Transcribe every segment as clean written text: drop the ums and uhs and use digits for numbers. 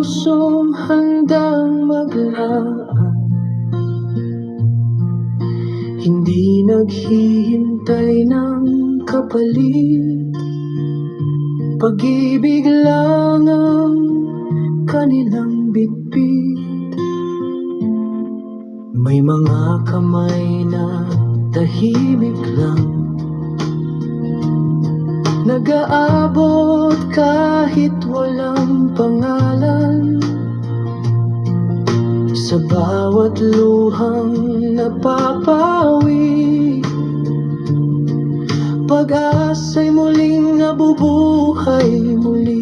pusong handang maglaan, hindi naghihintay ng kapalit. Pag-ibig lang ang kanilang bitbit. May mga kamay na tahimik lang, nag-aabot kahit walang pangalan. Sa bawat luhang napapawi, pag-asa'y muling nabubuhay muli.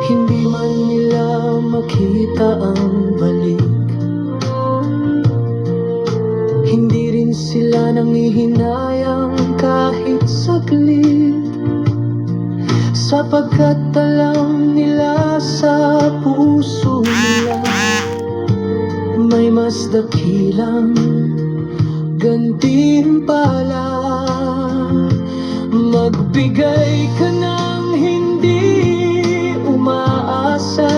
Hindi man nila makita ang balik, hindi rin sila nanghihinayang kahit saglit, sapagkat alam nila sa puso nila may mas dakilang gantimpala. Magbigay ka ng hindi umaasa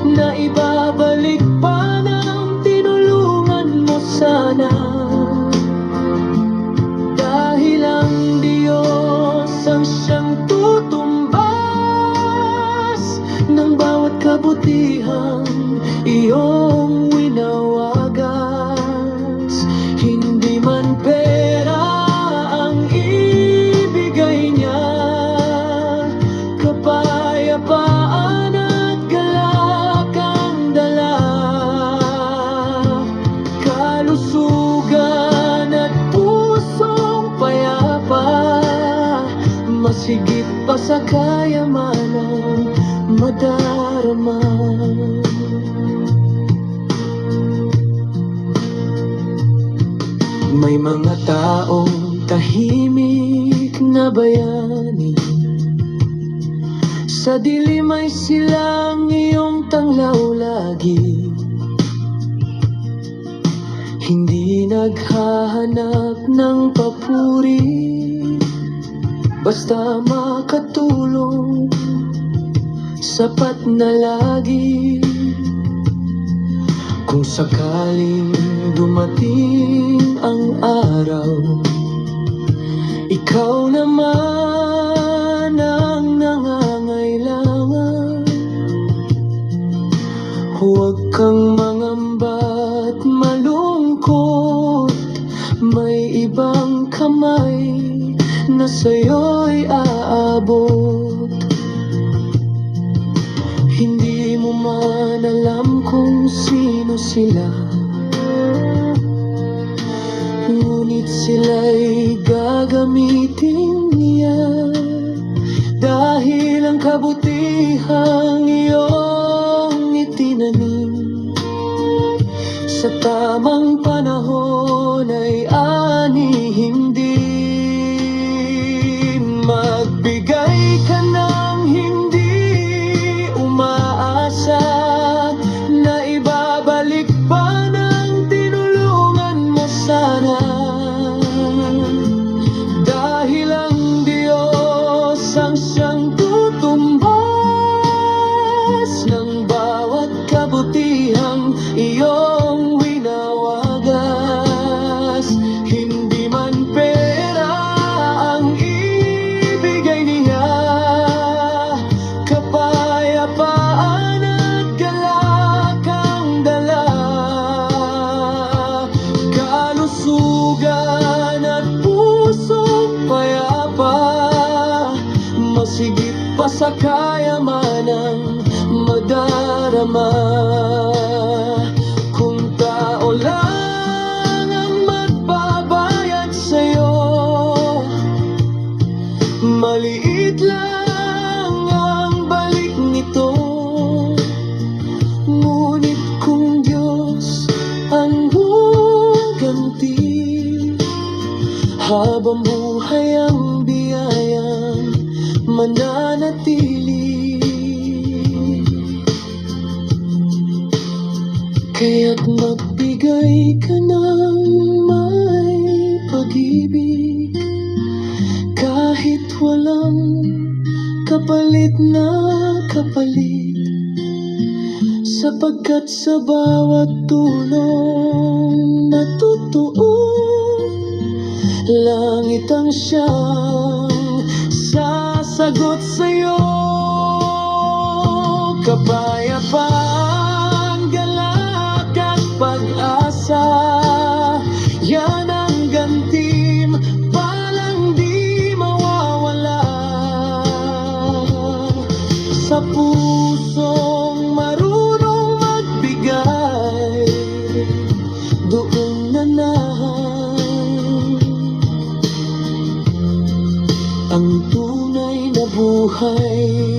na ibabalik pa ng tinulungan mo sana. Dahil ang Diyos ang siyang tutumbas ng bawat kabutihang iyong winawagas. Hindi man pera ang ibigay niya, kapayapaan at galak ang dala. Kalusugan at pusong payapa, masigit pa sa kayamanang madarama. May mga taong tahimik na bayani, sa dilim ay silang iyong tanglaw lagi. Hindi naghahanap ng papuri, basta makatulong, sapat na lagi. Kung sakaling dumating ang araw, ikaw naman ang nangangailangan, huwag kang mangamba't malungkot. May ibang kamay na sa'yo'y aabot. Hindi mo man alam kung sino sila, ngunit sila'y gagamitin niya. Dahil ang kabutihang iyong itinanim, sa tamang panahon ay anihin din. Magbigay ka ng hindi umaasa na ibabalik pa ng tinulungan mo sana. Dahil ang Diyos ang siyang tutumbas ng bawat kabutihang iyong winawagas. Hindi man pera ang ibigay niya, kapayapaan at galak ang dala. Kalusugan at pusong payapa, masigit pa sa kayamanang madarama. Kung tao lang ang magbabayad sa'yo, maliit lang ang balik nito. Ngunit kung Diyos ang guganti, habang buhay ang biyayang mananatili. Kaya't magbigay ka ng may pag-ibig, kahit walang kapalit na kapalit, sapagkat sa bawat tulong na totoo, langit ang siyang sasagot sa'yo. Kapayapaan, galak at pag-asa, yan ang gantim palang di mawawala sa pusong marunong magbigay, doon nanahan ang tunay na buhay.